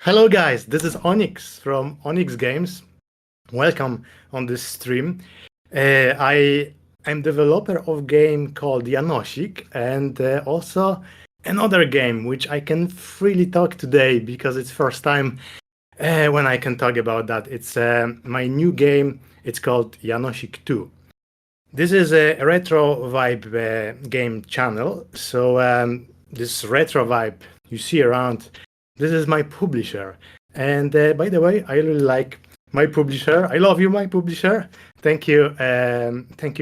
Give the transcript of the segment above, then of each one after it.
Hello guys, this is Onyx from Onyx Games. Welcome on this stream. I am developer of game called Yanoshik and also another game which I can freely talk today because it's first time when I can talk about that. It's my new game. It's called Yanoshik 2. This is a Retrovibe game channel. So this Retrovibe you see around, this is my publisher. And by the way, I really like my publisher. I love you, my publisher. Thank you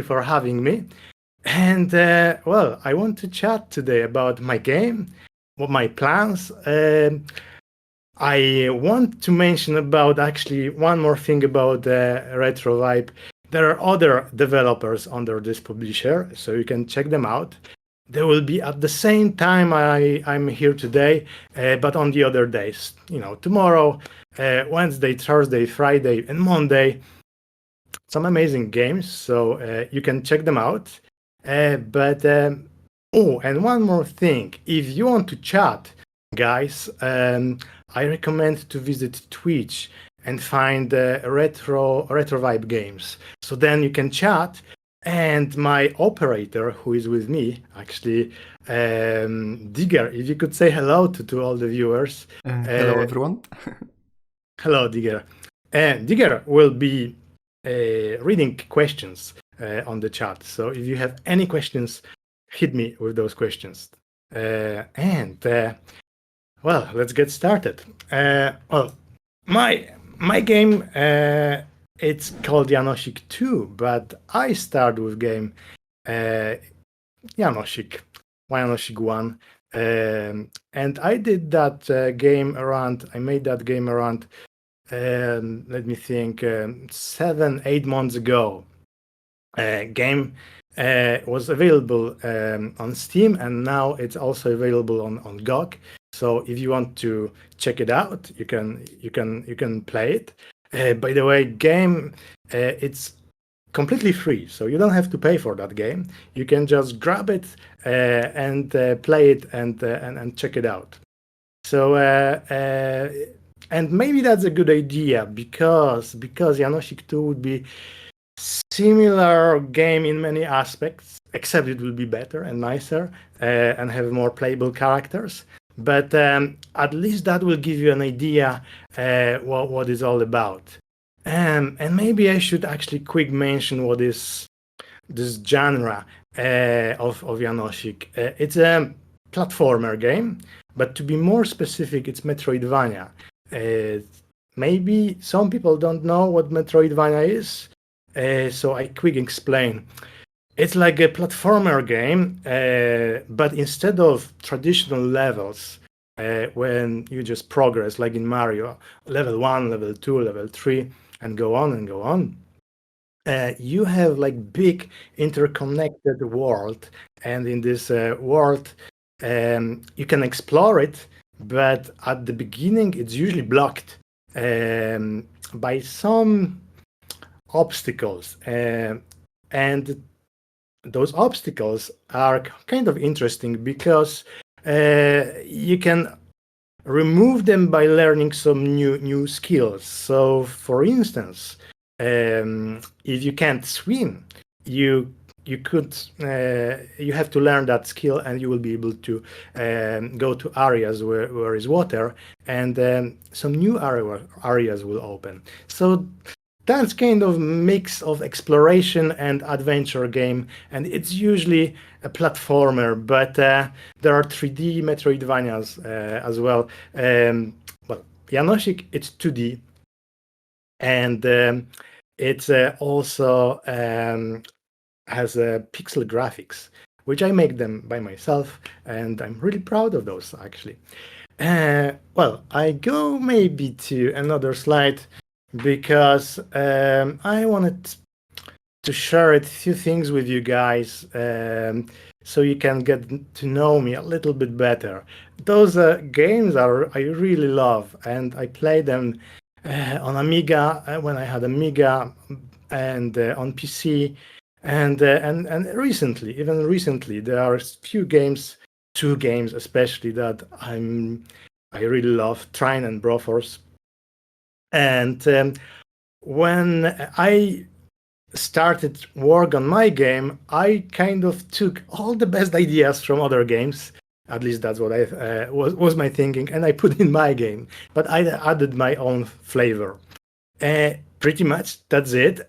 for having me. And well, I want to chat today about my game, what my plans. I want to mention about actually one more thing about Retrovibe. There are other developers under this publisher, so you can check them out. They will be at the same time I'm here today, but on the other days. Tomorrow, Wednesday, Thursday, Friday, and Monday. Some amazing games, so you can check them out. Oh, and one more thing. If you want to chat, guys, I recommend to visit Twitch and find Retrovibe games. So then you can chat, and my operator, who is with me, actually, Digger, if you could say hello to all the viewers. Hello, everyone. Hello, Digger. And Digger will be reading questions on the chat. So if you have any questions, hit me with those questions. Well, let's get started. Well, my game it's called Yanoshik 2, but I start with game Yanoshik 1. And I did that game around. I made that game around. Let me think. 7-8 months ago. Game was available on Steam, and now it's also available on GOG. So if you want to check it out, you can play it. By the way, game it's completely free, so you don't have to pay for that game. You can just grab it and play it and check it out. So and maybe that's a good idea because Yanoshik 2 would be similar game in many aspects, except it will be better and nicer and have more playable characters. But at least that will give you an idea what it's all about. And maybe I should actually quick mention what is this genre of Yanoshik. It's a platformer game, but to be more specific, it's Metroidvania. Maybe some people don't know what Metroidvania is. So I quick explain. It's like a platformer game, but instead of traditional levels, when you just progress, like in Mario, level 1, level 2, level 3, and go on, you have like big interconnected world, and in this world, you can explore it, but at the beginning, it's usually blocked by some obstacles, and those obstacles are kind of interesting because you can remove them by learning some new skills. So, for instance, if you can't swim, you have to learn that skill, and you will be able to go to areas where is water, and some new areas will open. So that's kind of mix of exploration and adventure game, and it's usually a platformer, but there are 3D Metroidvanias as well. Well, Yanoshik, it's 2D, and it's also has pixel graphics, which I make them by myself, and I'm really proud of those, actually. Well, I go maybe to another slide because I wanted to share a few things with you guys so you can get to know me a little bit better. Those games I really love, and I play them on Amiga when I had Amiga, and on PC, and recently, even recently, there are two games especially that I'm I really love Trine and Broforce. And when I started work on my game, I kind of took all the best ideas from other games. At least that's what I was my thinking, and I put in my game. But I added my own flavor. Pretty much that's it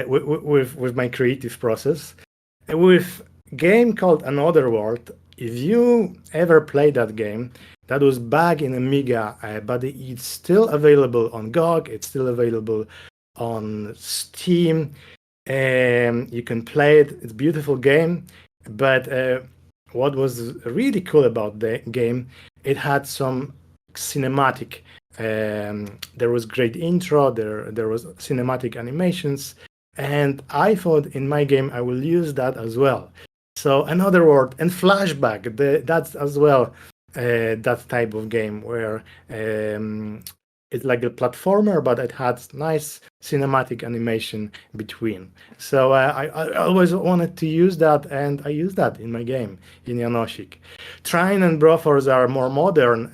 with my creative process. With game called Another World, if you ever played that game, that was back in Amiga, but it's still available on GOG. It's still available on Steam. You can play it. It's a beautiful game. But what was really cool about the game, it had some cinematic. There was great intro. There was cinematic animations, and I thought in my game I will use that as well. So Another World and Flashback. That's as well that type of game where it's like a platformer, but it had nice cinematic animation between. So I always wanted to use that, and I use that in my game in Yanoshik. Trine and Broforce are more modern,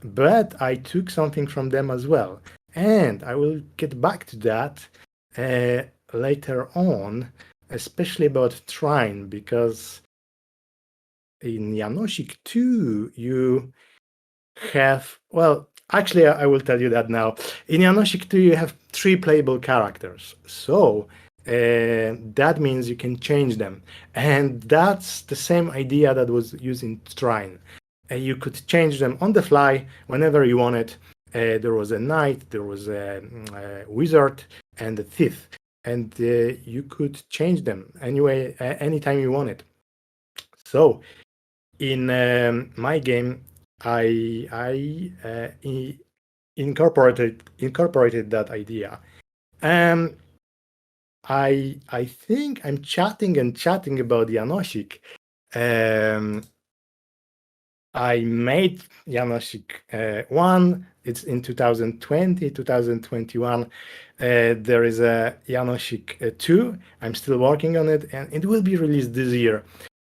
but I took something from them as well, and I will get back to that later on, especially about Trine, because in Yanoshik 2 you have, well, actually I will tell you that now. In Yanoshik 2 you have 3 playable characters, so that means you can change them, and that's the same idea that was used in Trine. You could change them on the fly whenever you wanted. There was a knight, there was a wizard, and a thief, and you could change them anyway anytime you wanted. So in my game, I incorporated that idea. I think I'm chatting about Yanoshik. I made Yanoshik 1. It's in 2020, 2021. There is a Yanoshik 2. I'm still working on it, and it will be released this year.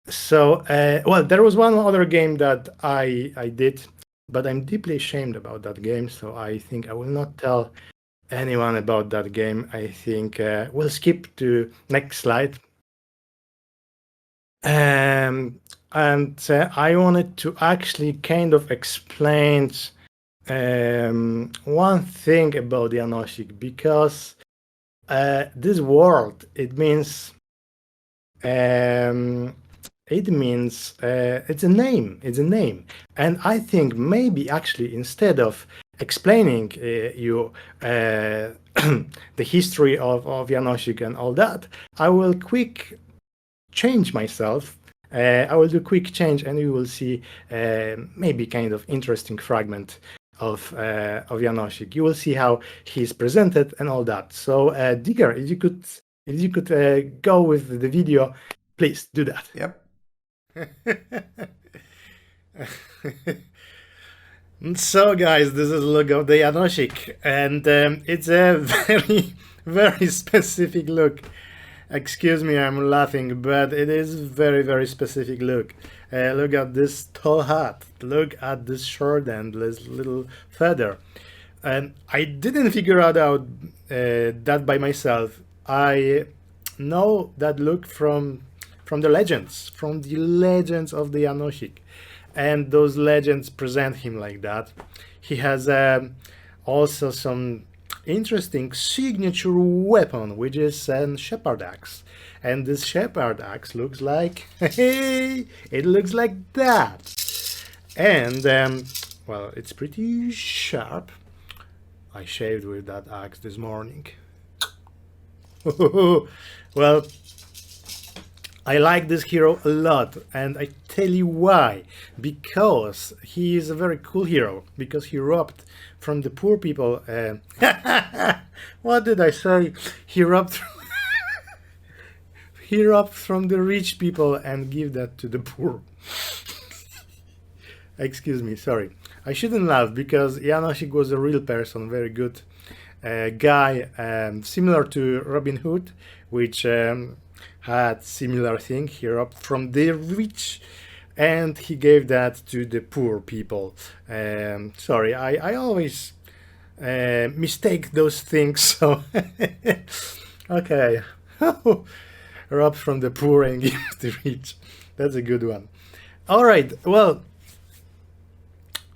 So, well, there was one other game that I did, but I'm deeply ashamed about that game. So I think I will not tell anyone about that game. I think we'll skip to next slide. And I wanted to actually kind of explain one thing about Yanoshik, because this world, it means it's a name. It's a name, and I think maybe actually instead of explaining you the history of Yanoshik and all that, I will quick change myself. I will do quick change, and you will see maybe kind of interesting fragment of Yanoshik. You will see how he's presented and all that. So, Digger, if you could go with the video, please do that. Yep. So, guys, this is the look of the Yanoshik, and it's a very, very specific look. Excuse me, I'm laughing, but it is very, very specific look. Look at this tall hat. Look at this shirt and this little feather. And I didn't figure out that by myself. I know that look from the legends, of the Yanoshik, and those legends present him like that. He has also some interesting signature weapon, which is a shepherd axe, and this shepherd axe looks like it looks like that, and well, it's pretty sharp. I shaved with that axe this morning. Well, I like this hero a lot, and I tell you why. Because he is a very cool hero, because he robbed from the poor people. What did I say? He robbed he robbed from the rich people and give that to the poor. Excuse me, sorry. I shouldn't laugh, because Yanoshik was a real person, very good guy, similar to Robin Hood, which had similar thing. He robbed from the rich and he gave that to the poor people. Sorry, I always mistake those things. So okay, rob from the poor and give to the rich. That's a good one. All right. Well,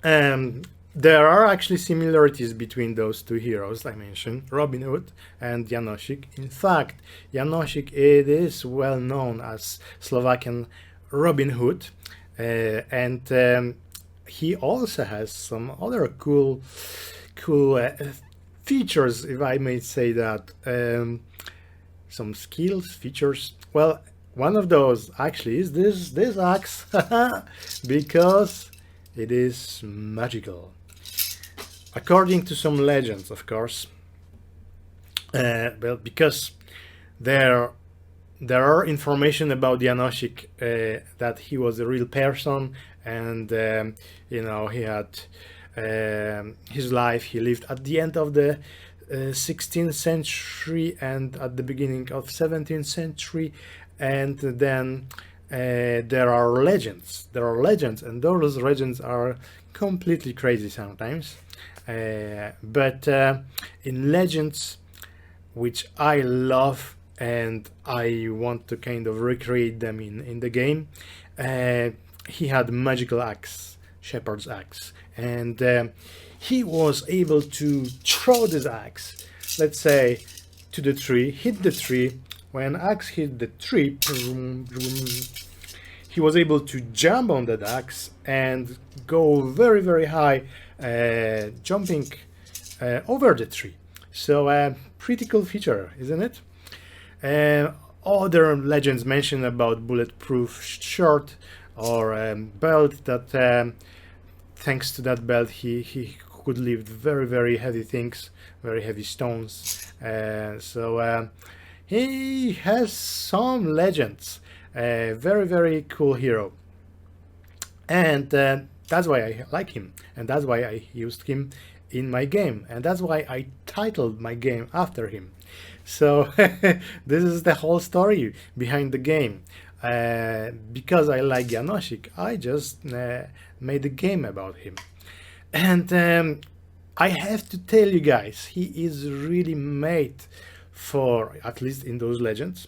um, there are actually similarities between those two heroes I mentioned, Robin Hood and Yanoshik. In fact, Yanoshik it is well known as Slovakian Robin Hood, and he also has some other cool features, if I may say that. Some skills, features. Well, one of those actually is this axe, because it is magical. According to some legends, of course. Well, because there there are information about Yanoshik that he was a real person, and he had his life. He lived at the end of the 16th century and at the beginning of 17th century, and then there are legends. There are legends, and those legends are completely crazy sometimes. But in legends, which I love and I want to kind of recreate them in the game. He had magical axe, shepherd's axe, and he was able to throw this axe, let's say, to the tree, hit the tree. When axe hit the tree, he was able to jump on that axe and go very, very high, jumping over the tree. So pretty cool feature, isn't it? Other legends mention about bulletproof shirt or belt that thanks to that belt he could lift very, very heavy things, very heavy stones. So he has some legends. Very, very cool hero. And that's why I like him, and that's why I used him in my game, and that's why I titled my game after him. So this is the whole story behind the game. Because I like Yanoshik, I just made a game about him. And I have to tell you guys, he is really made for, at least in those legends,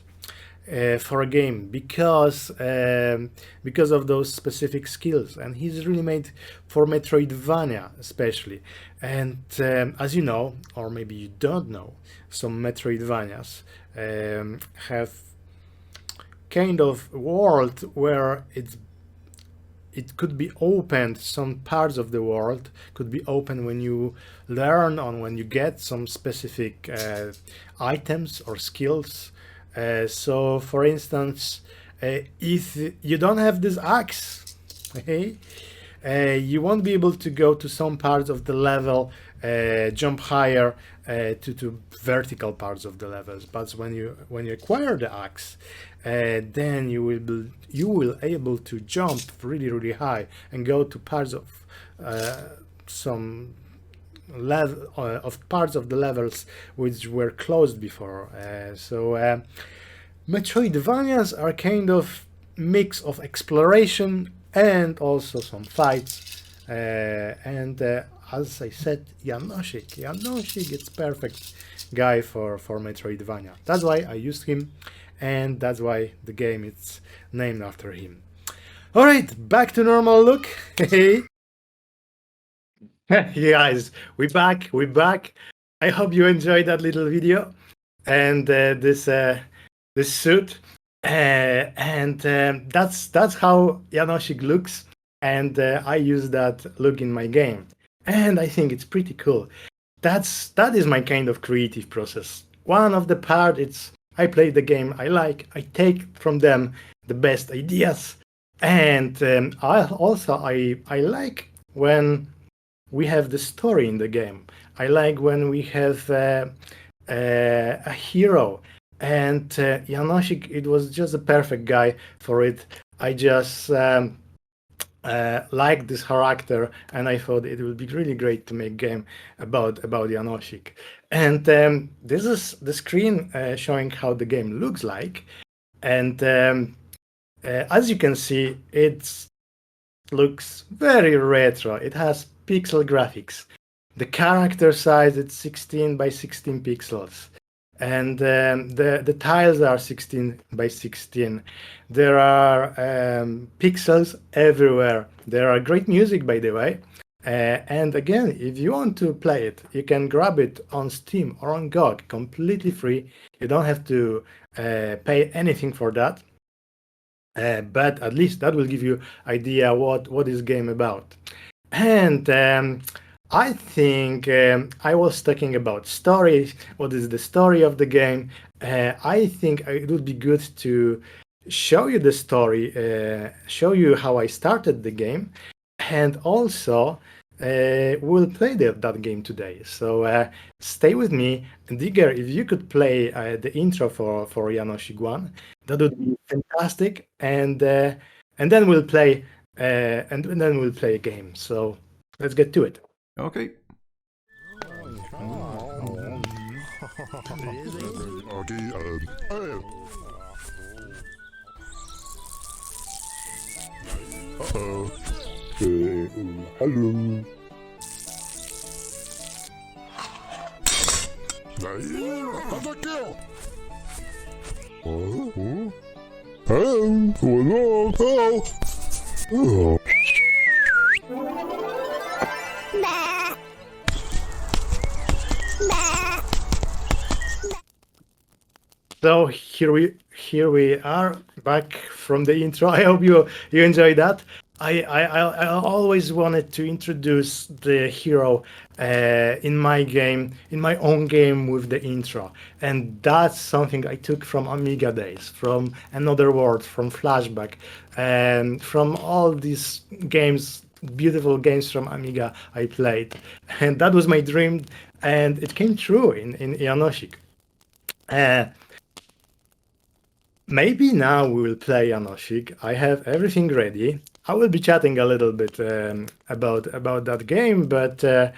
for a game because of those specific skills, and he's really made for Metroidvania especially. And as you know, or maybe you don't know, some Metroidvanias have kind of world where it could be opened. Some parts of the world could be open when you learn or when you get some specific items or skills. So, for instance, if you don't have this axe, okay, you won't be able to go to some parts of the level, jump higher to vertical parts of the levels. But when you acquire the axe, then you will able to jump really, really high and go to parts of some level of parts of the levels which were closed before. So Metroidvanias are kind of mix of exploration and also some fights. And as I said, Yanoshik, it's perfect guy for Metroidvania. That's why I used him, and that's why the game is named after him. All right, back to normal look. Hey. Hey guys, we're back. I hope you enjoyed that little video and this suit, and that's how Yanoshik looks, and I use that look in my game, and I think it's pretty cool. That is my kind of creative process. One of the part it's I play the game I like, I take from them the best ideas, and I like when we have the story in the game. I like when we have a hero, and Yanoshik, it was just a perfect guy for it. I just liked this character, and I thought it would be really great to make a game about Yanoshik. And this is the screen showing how the game looks like, and as you can see, looks very retro. It has pixel graphics. The character size is 16 by 16 pixels. And the tiles are 16 by 16. There are pixels everywhere. There are great music, by the way. And again, if you want to play it, you can grab it on Steam or on GOG, completely free. You don't have to pay anything for that. But at least that will give you idea what is game about. And I think I was talking about story. What is the story of the game? I think it would be good to show you the story, show you how I started the game, and also we'll play that game today. So stay with me. Digger, if you could play the intro for Yanoshik 1, that would be fantastic. And then we'll play and then we'll play a game. So let's get to it. Okay. Uh-oh. Hallo. Nee, attackeer! Oh, oh. Hello, hello, hello. Oh. So here we are back from the intro. I hope you enjoyed that. I always wanted to introduce the hero in my game, in my own game with the intro, and that's something I took from Amiga days, from Another World, from Flashback, and from all these games, beautiful games from Amiga I played, and that was my dream, and it came true in Yanoshik. Maybe now we will play Yanoshik. I have everything ready. I will be chatting a little bit about that game, but I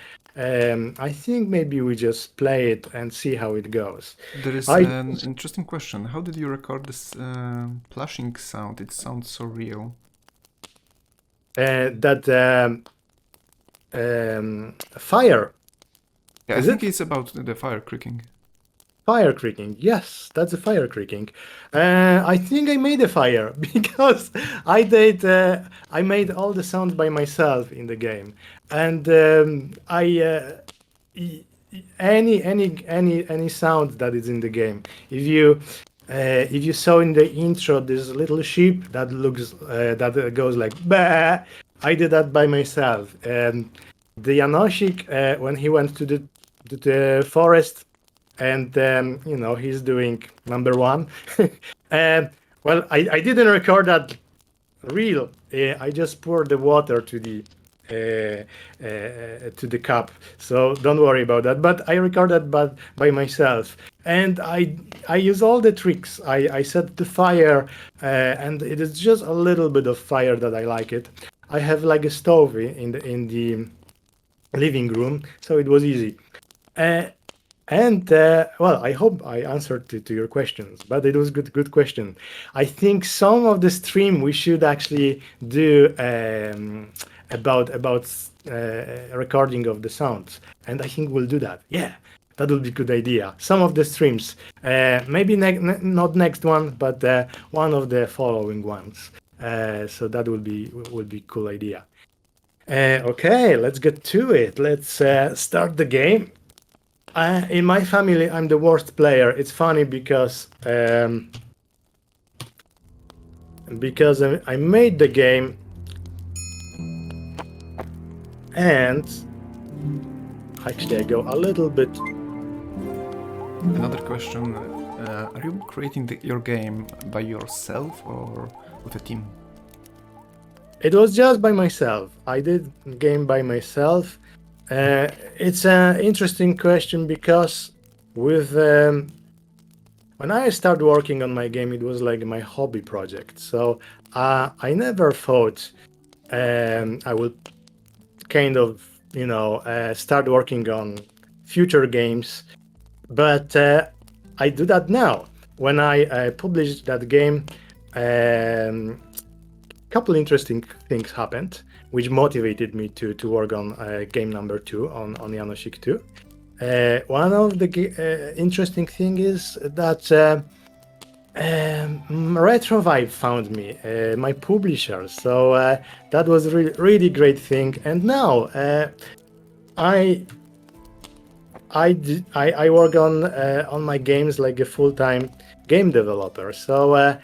think maybe we just play it and see how it goes. There is an interesting question. How did you record this plashing sound? It sounds so real. Fire. Yeah, I think it's about the fire creaking. Fire creaking, yes, that's a fire creaking. I think I made a fire because I made all the sounds by myself in the game, and any sound that is in the game. If you saw in the intro this little sheep that looks that goes like bah, I did that by myself. And the Yanoshik when he went to the forest. And he's doing number one. And well, I didn't record that real. I just poured the water to the cup, so don't worry about that. But I recorded by myself, and I use all the tricks. I set the fire, and it is just a little bit of fire that I like it. I have like a stove in the living room, so it was easy. And well, I hope I answered to your questions, but it was good question. I think some of the stream we should actually do about recording of the sounds, and I think we'll do that. Yeah, that would be a good idea. Some of the streams, maybe not next one, but one of the following ones. So that would be cool idea. Okay, let's get to it. Let's start the game. In my family, I'm the worst player. It's funny because I made the game and actually I go a little bit. Another question: are you creating your game by yourself or with a team? It was just by myself. I did the game by myself. It's an interesting question because with when I started working on my game, it was like my hobby project. So I never thought I would kind of start working on future games, but I do that now. When I published that game, couple interesting things happened, which motivated me to work on game number 2 on Yanoshik 2. One of the interesting thing is that Retrovibe found me, my publisher. So that was a really great thing. And now I work on my games like a full-time game developer. So I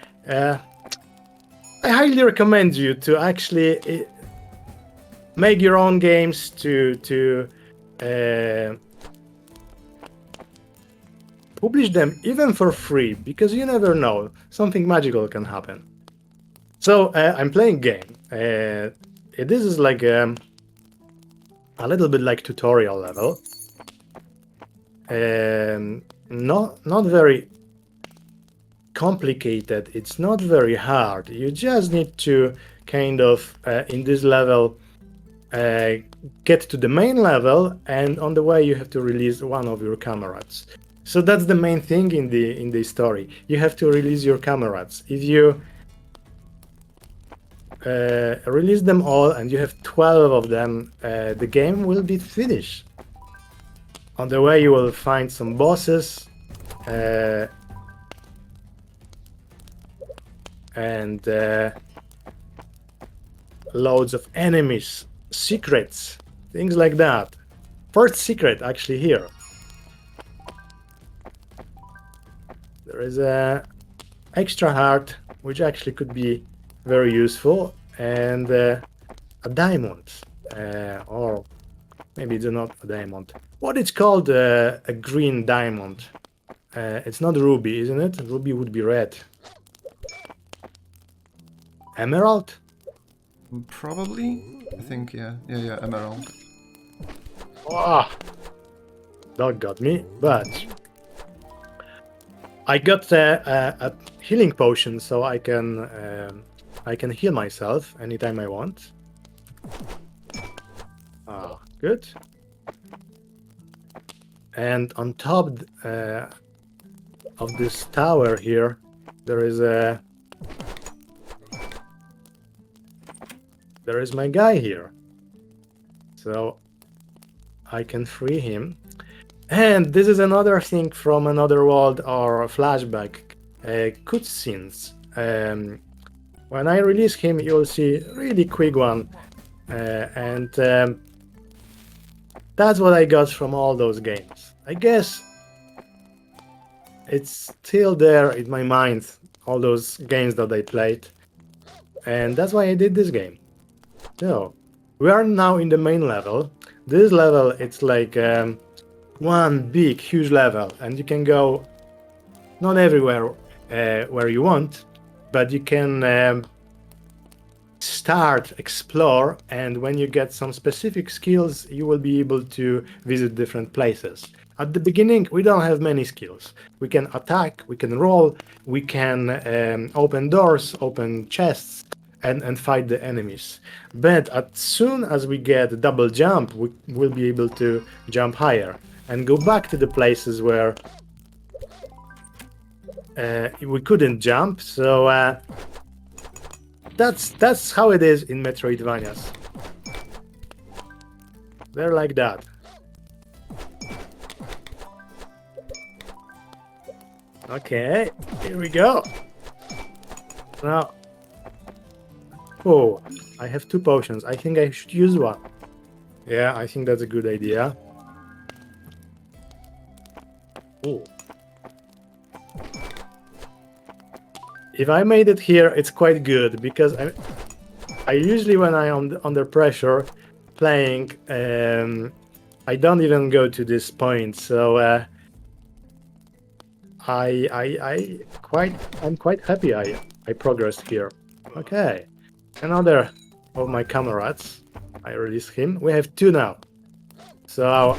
highly recommend you to actually make your own games to publish them even for free, because you never know, something magical can happen. So I'm playing game. This is like a little bit like tutorial level. Not very complicated. It's not very hard. You just need to kind of in this level get to the main level, and on the way you have to release one of your comrades. So that's the main thing in the story. You have to release your comrades. If you release them all and you have 12 of them, the game will be finished. On the way you will find some bosses and loads of enemies, secrets, things like that. First secret actually here. There is a extra heart, which actually could be very useful, and a diamond, or maybe it's not a diamond. What it's called, a green diamond. It's not ruby, isn't it? Ruby would be red. Emerald? Probably. I think, yeah, emerald. Ah, dog got me, but I got a healing potion, so I can heal myself anytime I want. Ah, good. And on top of this tower here, there is my guy here, so I can free him. And this is another thing from another world or flashback, cutscenes. When I release him, you'll see a really quick one, and that's what I got from all those games. I guess it's still there in my mind, all those games that I played, and that's why I did this game. So we are now in the main level. This level, it's like one big, huge level, and you can go not everywhere where you want, but you can start, explore, and when you get some specific skills, you will be able to visit different places. At the beginning, we don't have many skills. We can attack, we can roll, we can open doors, open chests, and fight the enemies. But as soon as we get double jump, we will be able to jump higher and go back to the places where we couldn't jump. So that's how it is in Metroidvanias. They're like that. Okay, here we go. Now, oh, I have 2 potions. I think I should use one. Yeah, I think that's a good idea. Oh. If I made it here, it's quite good, because I usually, when I'm under pressure playing, I don't even go to this point. So I'm quite happy I progressed here. Okay, another of my comrades. I release him. We have 2 now. So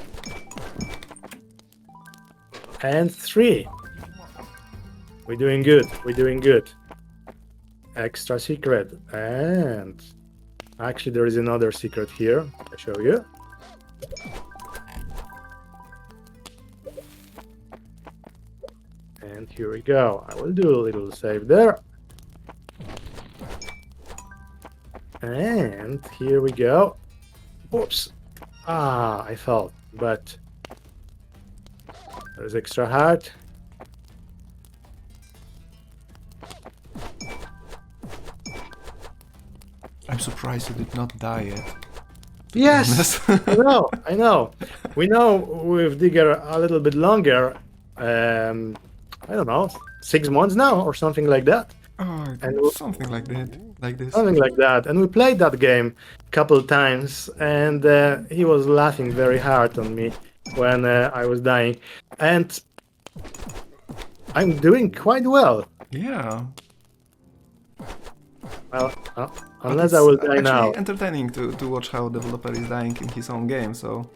and 3. We're doing good. We're doing good. Extra secret. And actually there is another secret here. I'll show you. And here we go. I will do a little save there. And here we go. Oops. Ah, I fell, but there's extra heart. I'm surprised you did not die yet. Yes, I know. We know with Digger a little bit longer. I don't know, 6 months now or something like that. Oh, And something like that, like this. something like that. And we played that game a couple times, and he was laughing very hard on me when I was dying. And I'm doing quite well. Yeah. Well, But unless it's I will die actually now. entertaining to watch how a developer is dying in his own game, so...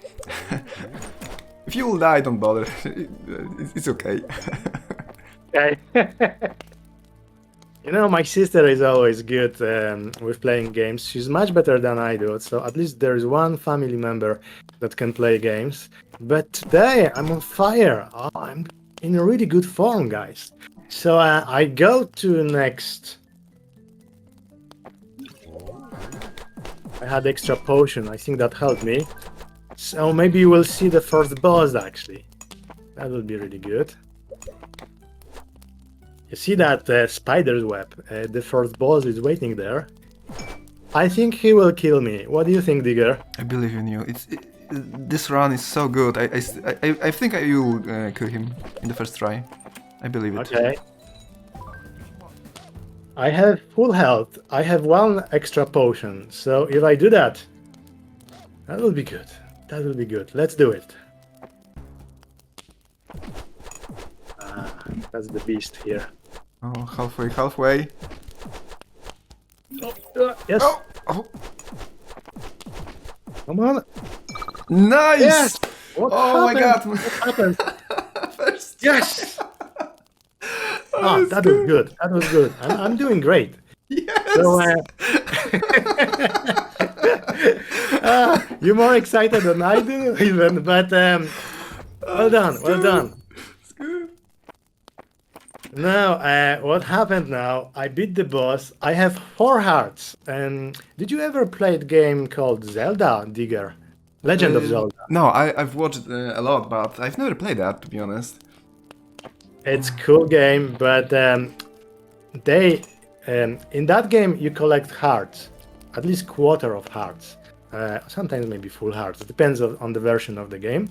If you will die, don't bother. It's okay. Okay. You know, my sister is always good with playing games. She's much better than I do, so at least there is one family member that can play games. But today I'm on fire. Oh, I'm in a really good form, guys. So I go to next. I had extra potion. I think that helped me. So maybe we'll see the first boss actually. That would be really good. You see that spider's web? The first boss is waiting there. I think he will kill me. What do you think, Digger? I believe in you. This run is so good. I think I will kill him in the first try. I believe it. Okay. I have full health. I have one extra potion. So if I do that, that will be good. That will be good. Let's do it. That's the beast here. Oh, halfway. Yes. Oh, oh. Come on. Nice! Yes. What Oh my god! happened? What happened? First. Yes. Oh, that was good. That was good. I'm doing great. Yes! So, you're more excited than I do, even. But well done, well done. It's good. Now, what happened now? I beat the boss. I have 4 hearts. Did you ever play a game called Zelda, Digger? Legend of Zelda. No, I've watched a lot, but I've never played that, to be honest. It's cool game, but they in that game you collect hearts, at least quarter of hearts. Sometimes maybe full hearts. It depends on the version of the game.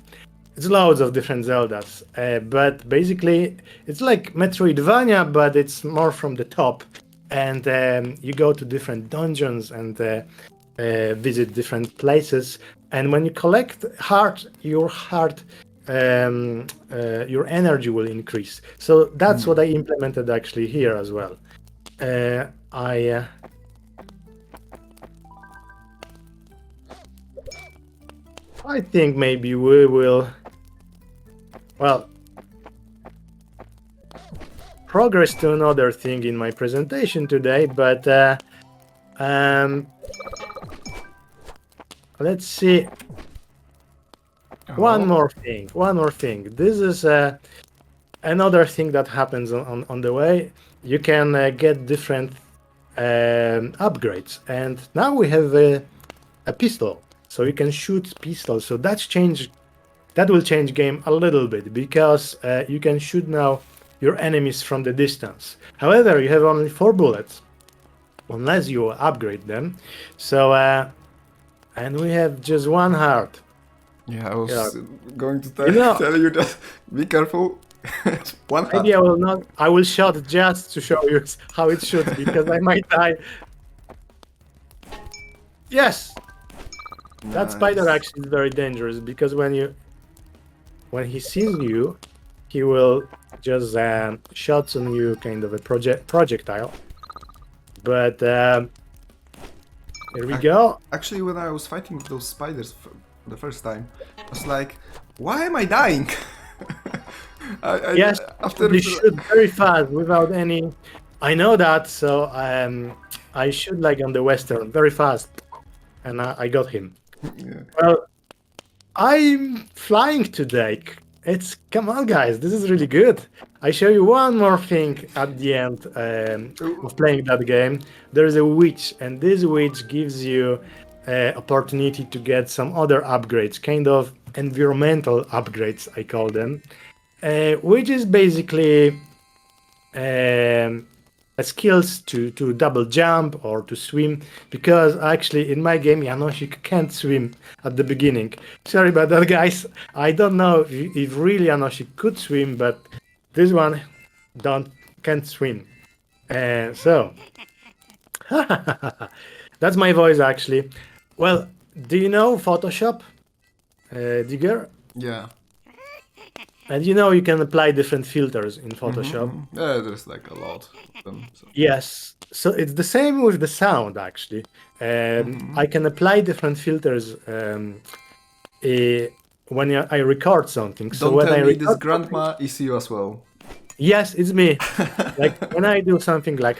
It's loads of different Zeldas, but basically it's like Metroidvania, but it's more from the top. And you go to different dungeons and visit different places. And when you collect heart, your energy will increase. So that's what I implemented actually here as well. I think maybe we will, well, progress to another thing in my presentation today, but let's see. One more thing. This is another thing that happens on the way. You can get different upgrades, and now we have a pistol, so you can shoot pistols. So that will change game a little bit, because you can shoot now your enemies from the distance. However, you have only 4 bullets, unless you upgrade them. So and we have just 1 heart. Yeah, I was Yeah. going to tell you that. Be careful. One heart. Maybe I will not. I will shot just to show you how it should, because I might die. Yes, that Nice. spider actually is very dangerous, because when he sees you, he will just shots on you, kind of a projectile. But here we go. Actually, when I was fighting with those spiders for the first time, I was like, why am I dying? Yes, after they shoot very fast without any. I know that, so I shoot like on the western very fast, and I got him. Yeah. Well, I'm flying today. It's come on, guys. This is really good. I show you one more thing at the end of playing that game. There is a witch, and this witch gives you opportunity to get some other upgrades, kind of environmental upgrades, I call them, which is basically skills to double jump or to swim, because actually in my game Yanoshik can't swim at the beginning. Sorry about that, guys. I don't know if really Yanoshik could swim, but this one can't swim. So that's my voice actually. Well, do you know Photoshop, Digger? Yeah. And you know you can apply different filters in Photoshop. There's like a lot of them. So. Yes, so it's the same with the sound actually. I can apply different filters when I record something. So Don't when tell I me record this grandma is you as well. yes, it's me. Like when I do something like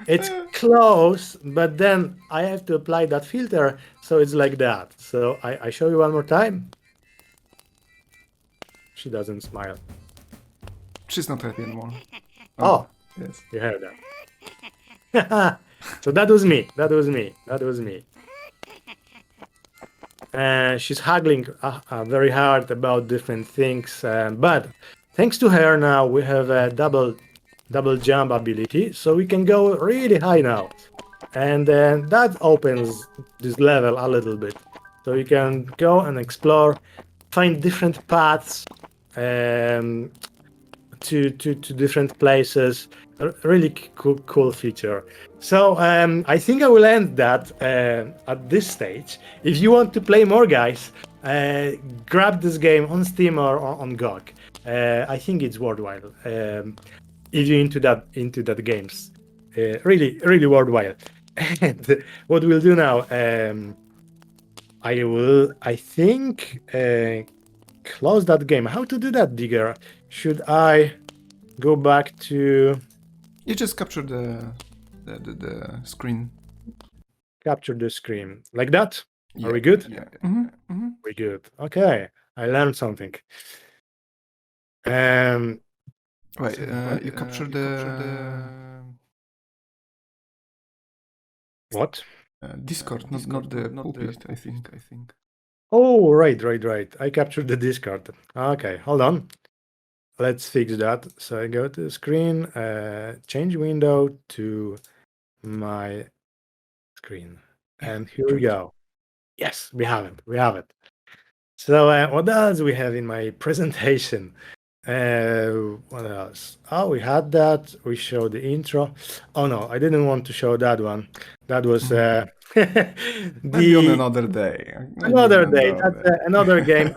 it's close, but then I have to apply that filter, so it's like that. So I show you one more time. She doesn't smile. She's not happy anymore. Oh, Yes. you heard that. So that was me. That was me. That was me. She's haggling very hard about different things, but thanks to her now we have a double jump ability, so we can go really high now, and that opens this level a little bit, so you can go and explore, find different paths to different places. Really cool feature. So I think I will end that at this stage. If you want to play more, guys, grab this game on Steam or on GOG. I think it's worthwhile if you're into that games. Really worthwhile. And what we'll do now, I think close that game. How to do that, Digger? Should I go back to You just capture the screen. capture the screen like that? Yeah. Are we good? Yeah. We're good. Okay, I learned something. Right. You capture the What? Discord, not the pulpit. I think. Oh, right. I captured the Discord. Okay, hold on. Let's fix that. So I go to the screen, change window to my screen, and here we go. Yes, we have it. So what else we have in my presentation? What else? Oh, we had that. We showed the intro. Oh no, I didn't want to show that one. That was Maybe on another day. another day. That's another game.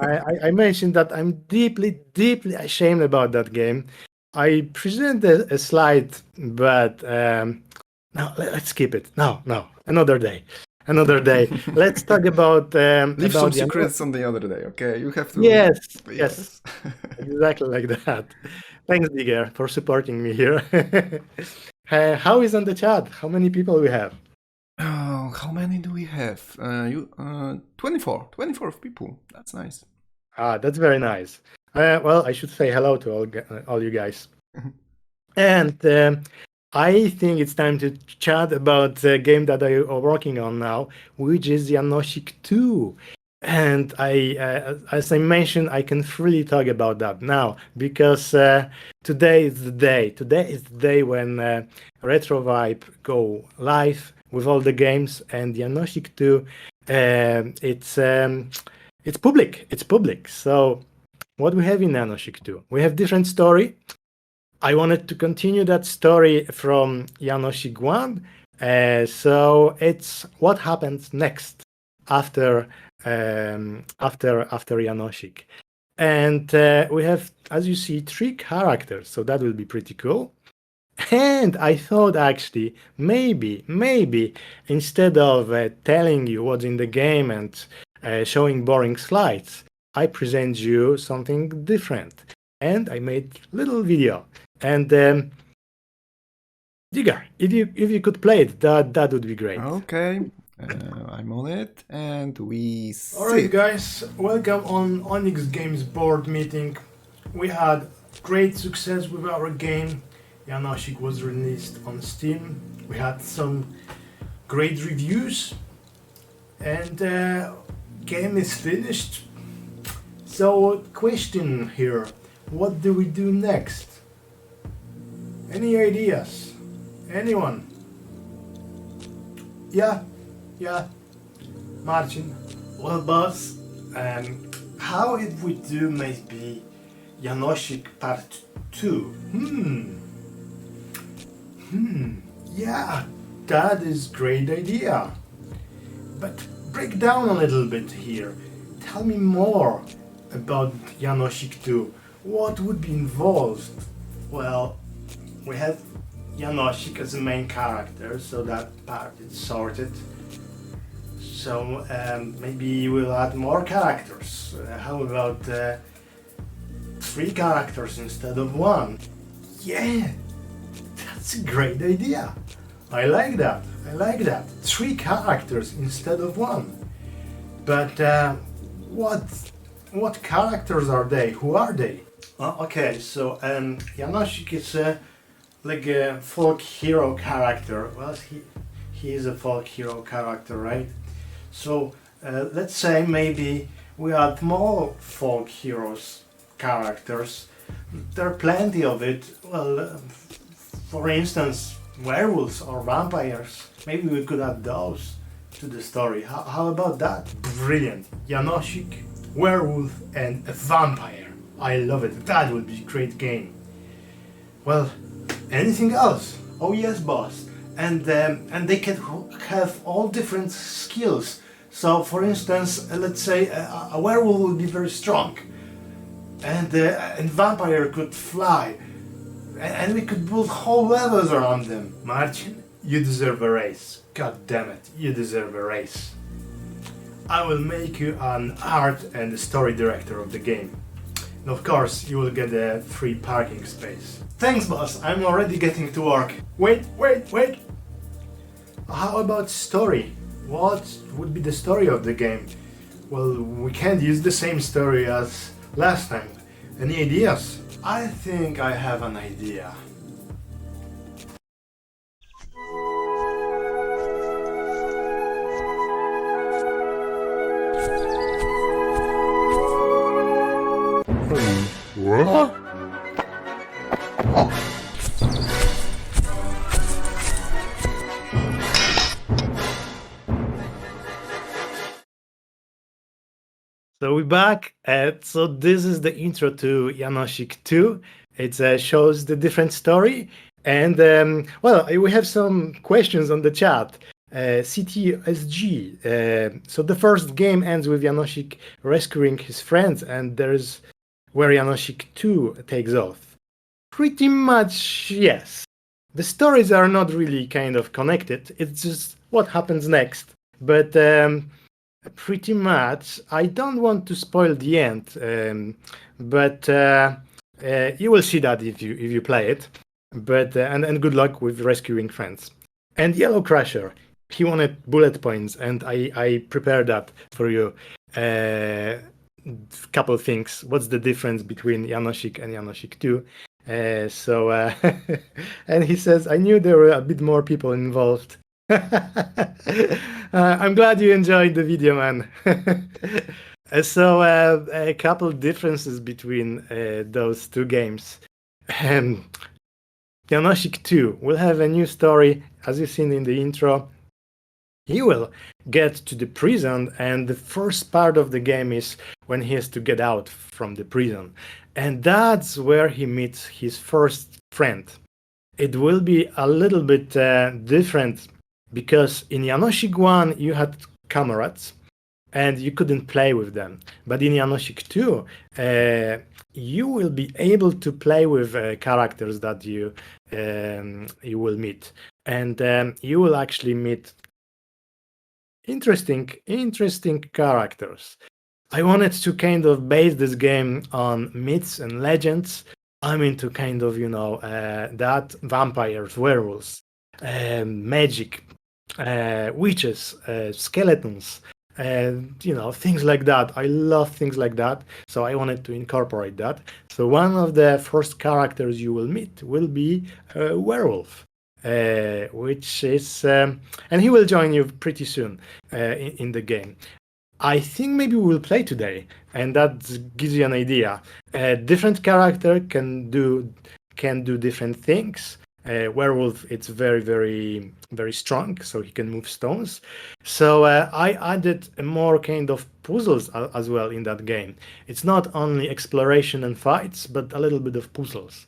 I mentioned that I'm deeply ashamed about that game. I presented a slide, but no, let's skip it. No, another day. Let's talk about Leave some about the secrets on the other day, okay? You have to. Yes. Yes. Exactly like that. Thanks, Digger, for supporting me here. How is on the chat? How many people we have? Oh, how many do we have? 24 of people. That's nice. That's very nice. Well, I should say hello to all you guys. And I think it's time to chat about the game that I am working on now, which is Yanoshik 2. And as I mentioned, I can freely talk about that now because today is the day. Today is the day when Retrovibe go live with all the games, and Yanoshik 2. It's public. It's public. So what we have in Yanoshik 2? We have different story. I wanted to continue that story from Yanoshik 1. So it's what happens next after Yanoshik. And we have, as you see, 3 characters, so that will be pretty cool. And I thought actually maybe instead of telling you what's in the game and showing boring slides, I present you something different. And I made little video. And Digger, if you could play it, that would be great. Okay. I'm on it, and we see. Alright guys, welcome on Onyx Games board meeting. We had great success with our game. Yanoshik was released on Steam. We had some great reviews, and game is finished. So question here, what do we do next? Any ideas? Anyone? Yeah, Martin. Well, boss, how if we do maybe Yanoshik Part 2? Yeah, that is great idea. But break down a little bit here. Tell me more about Yanoshik 2. What would be involved? Well, we have Yanoshik as the main character, so that part is sorted. So maybe we'll add more characters. How about 3 characters instead of 1? Yeah, that's a great idea. I like that. 3 characters instead of 1. But what characters are they? Who are they? Okay, so Yanoshik is like a folk hero character. Well, he is a folk hero character, right? So let's say maybe we add more folk heroes characters. There are plenty of it. Well, for instance, werewolves or vampires. Maybe we could add those to the story. How about that? Brilliant. Yanoshik, werewolf, and a vampire. I love it. That would be a great game. Well, anything else? Oh yes, boss. And they can have all different skills. So, for instance, let's say a werewolf would be very strong, and vampire could fly, and we could build whole levels around them. Martin, you deserve a race. God damn it, you deserve a race. I will make you an art and story director of the game. And of course, you will get a free parking space. Thanks, boss. I'm already getting to work. Wait. How about story? What would be the story of the game? Well, we can't use the same story as last time. Any ideas? I think I have an idea. What? So we're back. So this is the intro to Yanoshik 2. It shows the different story. And well, we have some questions on the chat. CTSG. So the first game ends with Yanoshik rescuing his friends, and there's where Yanoshik 2 takes off. Pretty much, yes. The stories are not really kind of connected. It's just what happens next. But pretty much, I don't want to spoil the end, but you will see that if you play it. But and good luck with rescuing friends. And Yellow Crusher, he wanted bullet points, and I prepared that for you. Couple things. What's the difference between Yanoshik and Yanoshik 2? And he says, I knew there were a bit more people involved. I'm glad you enjoyed the video, man. So a couple differences between those two games. Yanoshik 2 will have a new story, as you've seen in the intro. He will get to the prison, and the first part of the game is when he has to get out from the prison. And that's where he meets his first friend. It will be a little bit different, because in Yanoshik 1 you had comrades and you couldn't play with them. But in Yanoshik 2 you will be able to play with characters that you will meet. And you will actually meet interesting characters. I wanted to kind of base this game on myths and legends. I'm into kind of, that vampires, werewolves, magic. witches, skeletons, things like that. I love things like that, so I wanted to incorporate that. So one of the first characters you will meet will be a werewolf, which is, and he will join you pretty soon in the game. I think maybe we will play today, and that gives you an idea. A different character can do different things. Werewolf, it's very, very, very strong, so he can move stones. So I added more kind of puzzles as well in that game. It's not only exploration and fights, but a little bit of puzzles.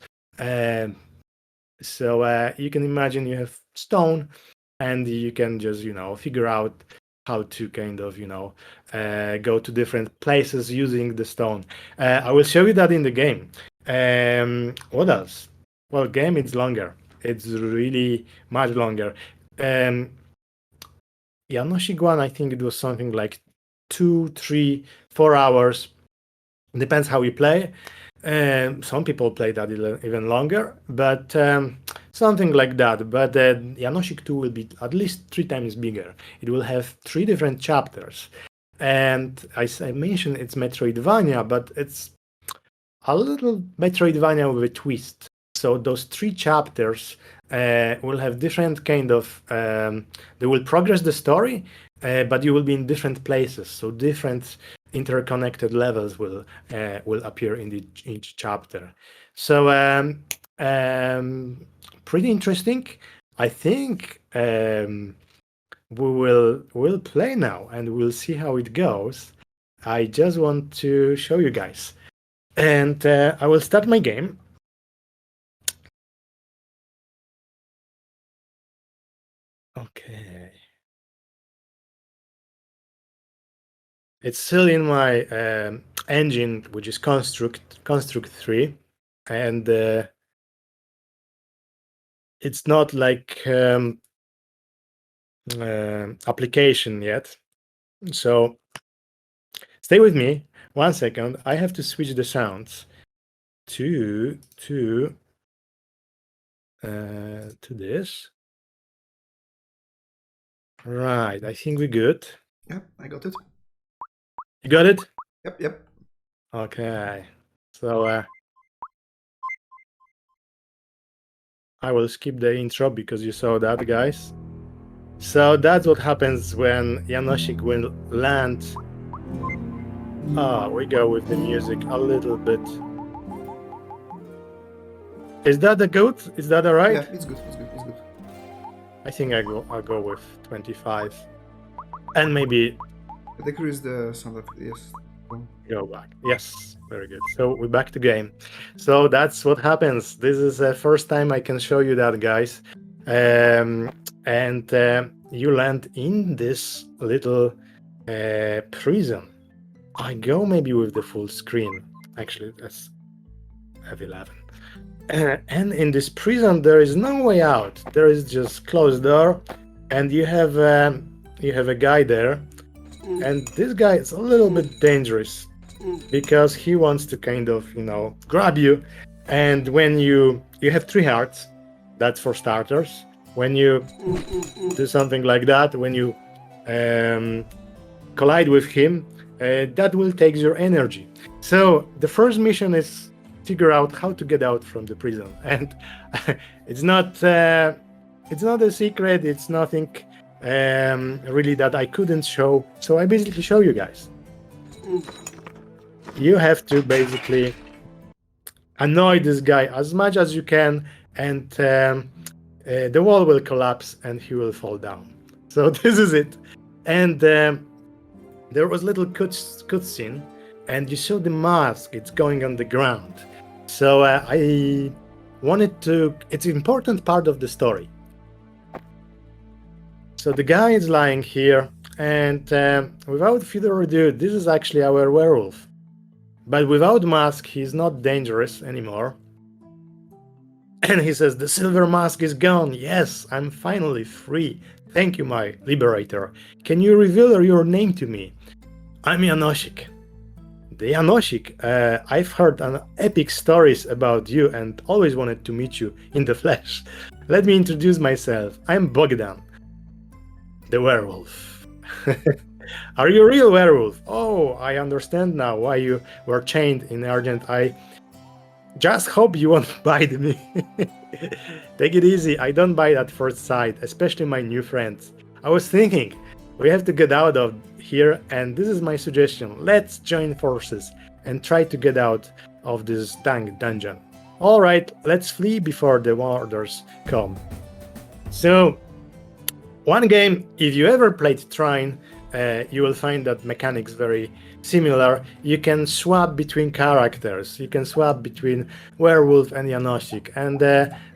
So you can imagine you have stone, and you can just figure out how to kind of go to different places using the stone. I will show you that in the game. What else? Well, game it's longer. It's really much longer. Yanoshik one, I think it was something like 2, 3, 4 hours. Depends how you play. Some people play that even longer, but something like that. But Yanoshik 2 will be at least 3 times bigger. It will have 3 different chapters. And as I mentioned, it's Metroidvania, but it's a little Metroidvania with a twist. So those 3 chapters will have different kind of, they will progress the story, but you will be in different places. So different interconnected levels will appear in each chapter. So pretty interesting. I think we'll play now and we'll see how it goes. I just want to show you guys, and I will start my game. Okay. It's still in my engine, which is Construct 3, and it's not like application yet. So stay with me 1 second. I have to switch the sounds to this. Right, I think we're good. Yep, I got it. You got it? Yep. Okay. So I will skip the intro because you saw that, guys. So that's what happens when Yanoshik will land. We go with the music a little bit. Is that good? Is that all right? Yeah, it's good. I think I'll go with 25, and maybe Decrease the sound of yes. go back. Yes, very good. So we're back to game. So that's what happens. This is the first time I can show you that, guys. And you land in this little prison. I go maybe with the full screen. Actually, that's F11. And in this prison, there is no way out. There is just closed door, and you have a guy there, and this guy is a little bit dangerous because he wants to kind of grab you. And when you have 3 hearts, that's for starters. When you do something like that, when you collide with him, that will take your energy. So the first mission is figure out how to get out from the prison, and it's not a secret. It's nothing really that I couldn't show. So I basically show you guys. You have to basically annoy this guy as much as you can, and the wall will collapse and he will fall down. So this is it. And there was a little cutscene, and you saw the mask. It's going on the ground. So I wanted to. It's an important part of the story. So the guy is lying here, and without further ado, this is actually our werewolf. But without mask, he's not dangerous anymore. And he says, "The silver mask is gone. Yes, I'm finally free. Thank you, my liberator. Can you reveal your name to me? I'm Yanoshik. The Yanoshik. I've heard an epic stories about you and always wanted to meet you in the flesh. Let me introduce myself. I'm Bogdan. the werewolf. Are you a real werewolf? Oh, I understand now why you were chained in Argent. I just hope you won't bite me. Take it easy. I don't bite at first sight, especially my new friends. I was thinking, we have to get out of here, and this is my suggestion. Let's join forces and try to get out of this dang dungeon. All right, let's flee before the warders come. So, one game, if you ever played Trine, you will find that mechanics very similar. You can swap between characters. You can swap between werewolf and Yanoshik, and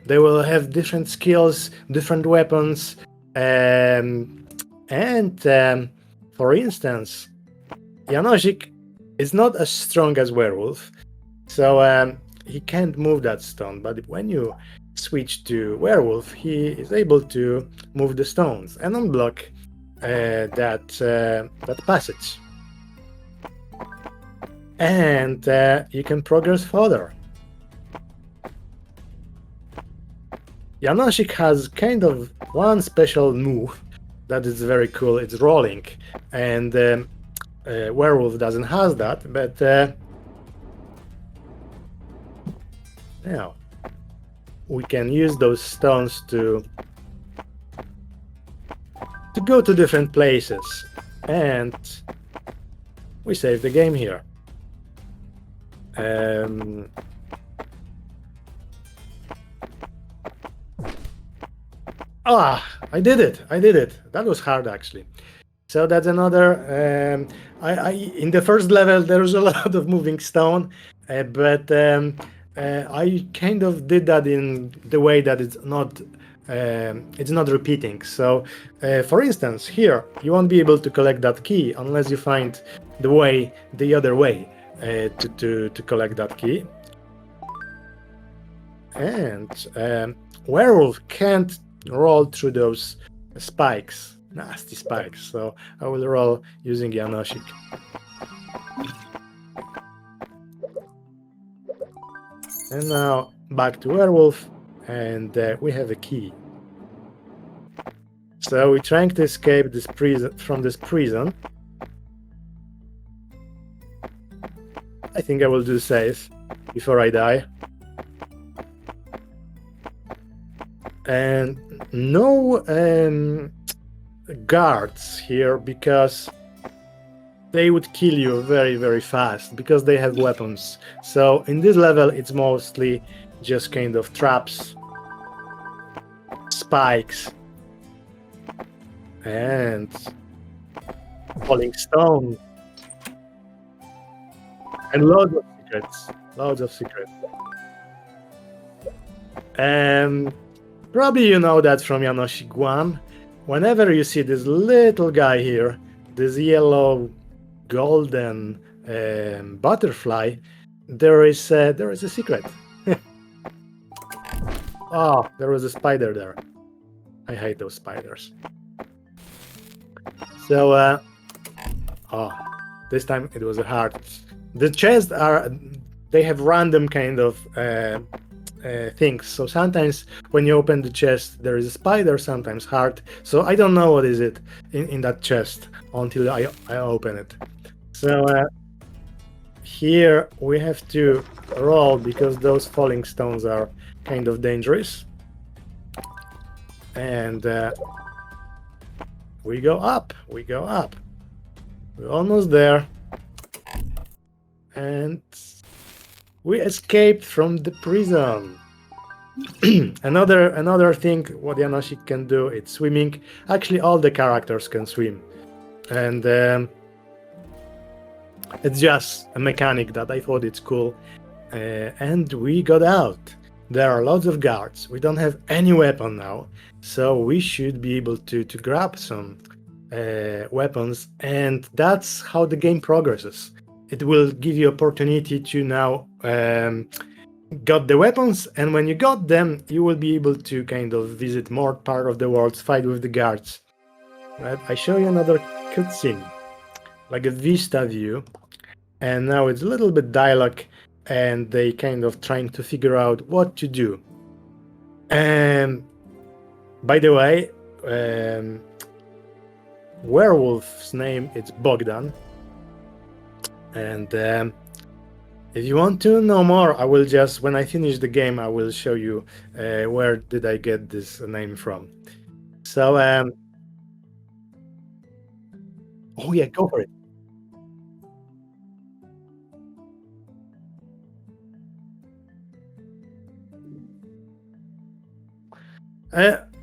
they will have different skills, different weapons, and for instance, Yanoshik is not as strong as werewolf, so he can't move that stone. But when you switch to werewolf, he is able to move the stones and unblock that passage, and you can progress further. Yanoshik has kind of one special move that is very cool. It's rolling, and werewolf doesn't have that, but now we can use those stones to go to different places, and we save the game here. I did it. That was hard, actually. So that's another. In the first level there was a lot of moving stone, but I kind of did that in the way that it's not repeating. So, for instance, here you won't be able to collect that key unless you find the other way to collect that key. And werewolf can't roll through those spikes, nasty spikes. So I will roll using Yanoshik. And now back to werewolf, and we have a key. So we're trying to escape from this prison. I think I will do safe before I die. And no guards here, because they would kill you very, very fast because they have weapons. So in this level, it's mostly just kind of traps, spikes, and falling stone, and loads of secrets. Probably you know that from Yanoshik 1. Whenever you see this little guy here, this yellow golden butterfly, there is a secret. Oh, there was a spider there. I hate those spiders. So, this time it was a heart. The chests they have random kind of things. So sometimes when you open the chest, there is a spider, sometimes heart. So I don't know what is it in that chest until I open it. So here we have to roll because those falling stones are kind of dangerous. And we go up. We're almost there. And we escaped from the prison. Another thing what Yanoshik can do, it's swimming. Actually, all the characters can swim. And it's just a mechanic that I thought it's cool. And we got out. There are lots of guards. We don't have any weapon now. So we should be able to grab some weapons. And that's how the game progresses. It will give you opportunity to now got the weapons, and when you got them, you will be able to kind of visit more part of the world, fight with the guards. Right? I show you another cutscene, like a vista view, and now it's a little bit dialogue, and they kind of trying to figure out what to do. And by the way, werewolf's name is Bogdan. And if you want to know more, I will just, when I finish the game, I will show you where did I get this name from. So, oh yeah, go for it.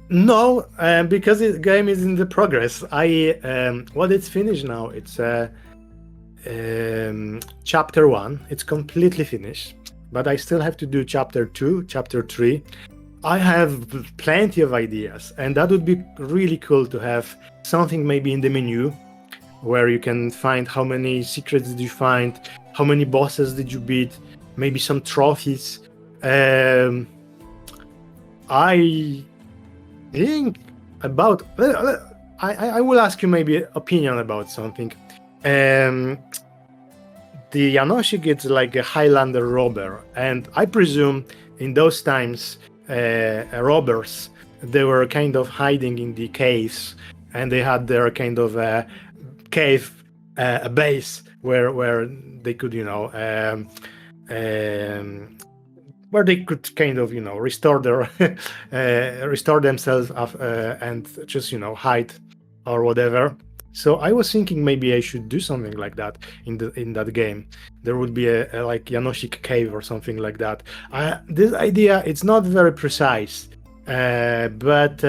No, because the game is in the progress. Well, it's finished now. It's chapter 1. It's completely finished, but I still have to do chapter 2, chapter 3. I have plenty of ideas, and that would be really cool to have something maybe in the menu where you can find how many secrets did you find, how many bosses did you beat, maybe some trophies. I think about. I will ask you maybe opinion about something. The Yanoshik is like a Highlander robber, and I presume in those times, robbers, they were kind of hiding in the caves, and they had their kind of cave, a base where they could, where they could kind of, restore their restore themselves and just, hide or whatever. So I was thinking maybe I should do something like that in that game. There would be a like Yanoshik cave or something like that. This idea, it's not very precise, but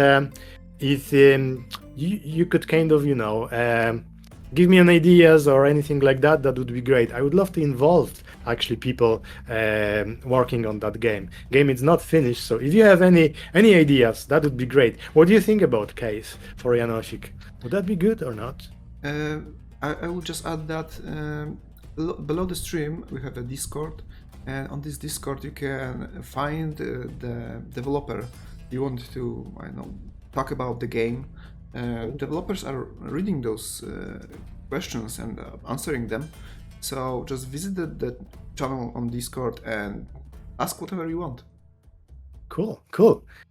if you could kind of, give me an ideas or anything like that, that would be great. I would love to involve actually people working on that game. Game is not finished, so if you have any ideas, that would be great. What do you think about case for Yanoshik? Would that be good or not? I will just add that below the stream we have a Discord, and on this Discord you can find the developer you want to, I know, talk about the game. Developers are reading those questions and answering them. So just visit the channel on Discord and ask whatever you want. Cool.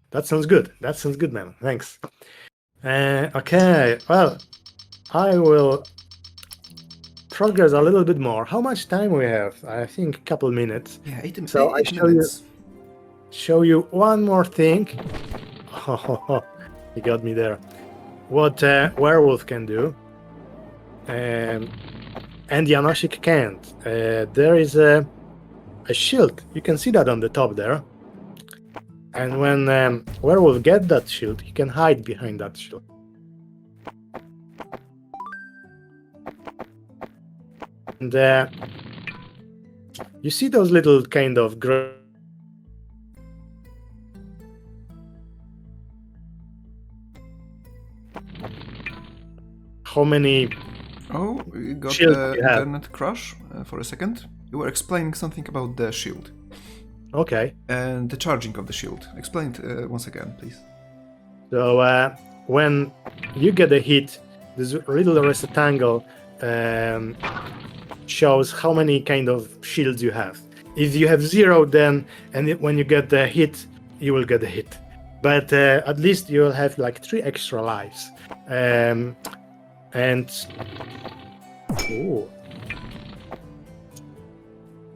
That sounds good. Man. Thanks. Okay, well, I will progress a little bit more. How much time we have? I think a couple minutes. Yeah, eight minutes. Show you one more thing. Oh, you got me there. What werewolf can do, and Yanoshik can't. There is a shield. You can see that on the top there. And when werewolf get that shield, he can hide behind that shield. And you see those little kind of how many? Oh, we got internet crash for a second. You were explaining something about the shield. Okay. And the charging of the shield. Explain it once again, please. So when you get a hit, this little rectangle shows how many kind of shields you have. If you have 0, then when you get the hit, you will get a hit. But at least you will have like 3 extra lives. And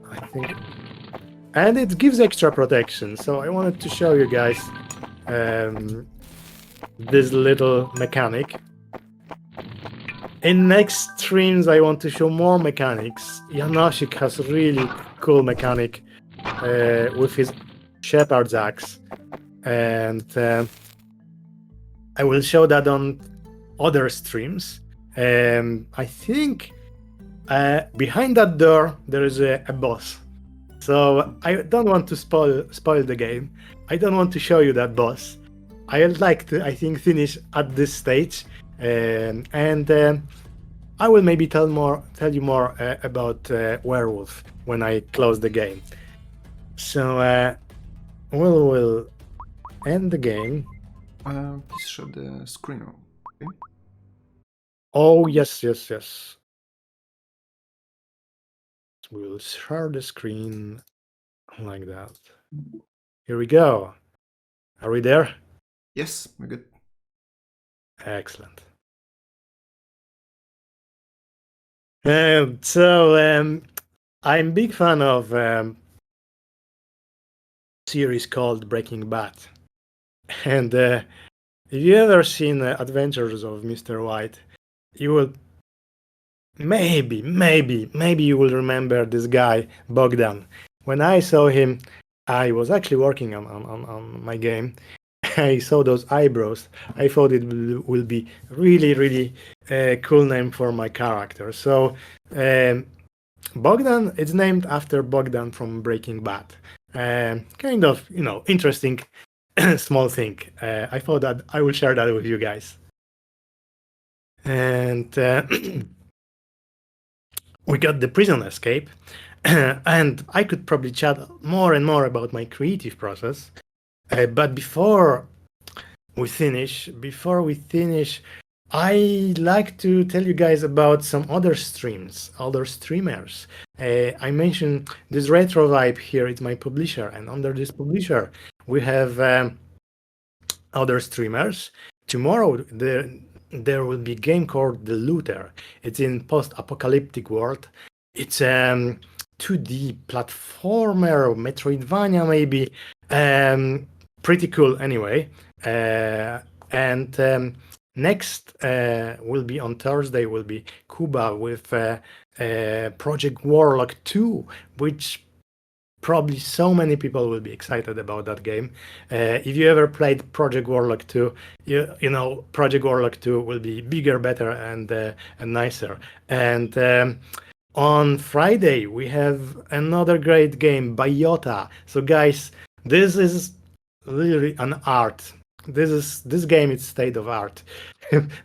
I think, and it gives extra protection. So I wanted to show you guys this little mechanic. In next streams, I want to show more mechanics. Yanoshik has a really cool mechanic with his shepherd's axe, and I will show that on other streams. I think behind that door there is a boss. So I don't want to spoil the game. I don't want to show you that boss. I'd like to, I think, finish at this stage, and I will maybe tell you more about werewolf when I close the game. So we'll end the game. Please show the screen. Okay. Oh yes. We'll share the screen like that. Here we go. Are we there? Yes, we're good. Excellent. I'm big fan of series called Breaking Bad, and if you ever seen Adventures of Mr. White, you will maybe you will remember this guy Bogdan. When I saw him, I was actually working on my game. I saw those eyebrows. I thought it will be really cool name for my character. So Bogdan, it's named after Bogdan from Breaking Bad. Kind of, interesting small thing. I thought that I will share that with you guys. And we got the prison escape. And I could probably chat more and more about my creative process. But before we finish, I like to tell you guys about some other streams, other streamers. I mentioned this Retrovibe here, it's my publisher, and under this publisher, we have other streamers. Tomorrow, there will be a game called The Looter. It's in post-apocalyptic world. It's 2D platformer, Metroidvania maybe. Pretty cool anyway. And next will be on Thursday will be Cuba with Project Warlock 2, which probably so many people will be excited about that game. If you ever played Project Warlock 2, you know Project Warlock 2 will be bigger, better, and nicer. And on Friday we have another great game, B.I.O.T.A. So guys, this is really an art. This game is state of art.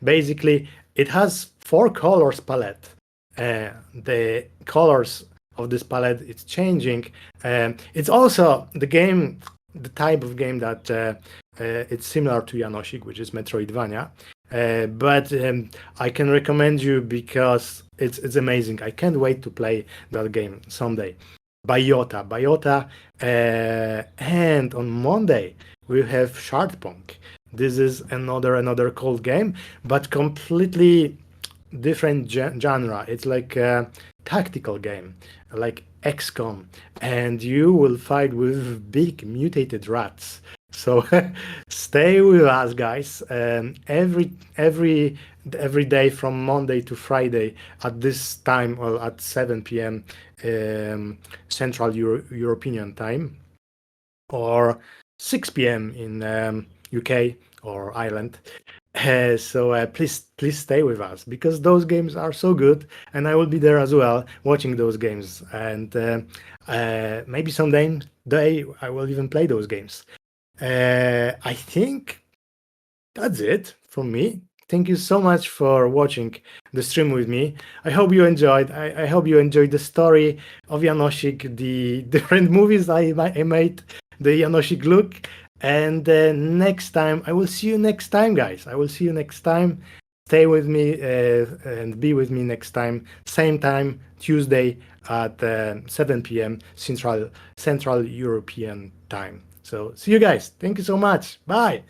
Basically, it has 4 colors palette. The colors of this palette it's changing. It's also the type of game that it's similar to Yanoshik, which is Metroidvania. But I can recommend you because it's amazing. I can't wait to play that game someday. B.I.O.T.A. And on Monday we have Sharkpunk. This is another cold game, but completely different genre. It's like a tactical game, like XCOM, and you will fight with big mutated rats. So stay with us, guys. Every day from Monday to Friday at this time, well, at 7 p.m. Central European time, or 6 p.m. in UK or Ireland. So please stay with us because those games are so good, and I will be there as well watching those games. And maybe someday I will even play those games. I think that's it from me. Thank you so much for watching the stream with me. I hope you enjoyed. I hope you enjoyed the story of Yanoshik, the different movies I made, the Yanoshik look. And next time, I will see you next time, guys. I will see you next time. Stay with me and be with me next time. Same time, Tuesday at 7 p.m. Central European time. So see you guys. Thank you so much. Bye.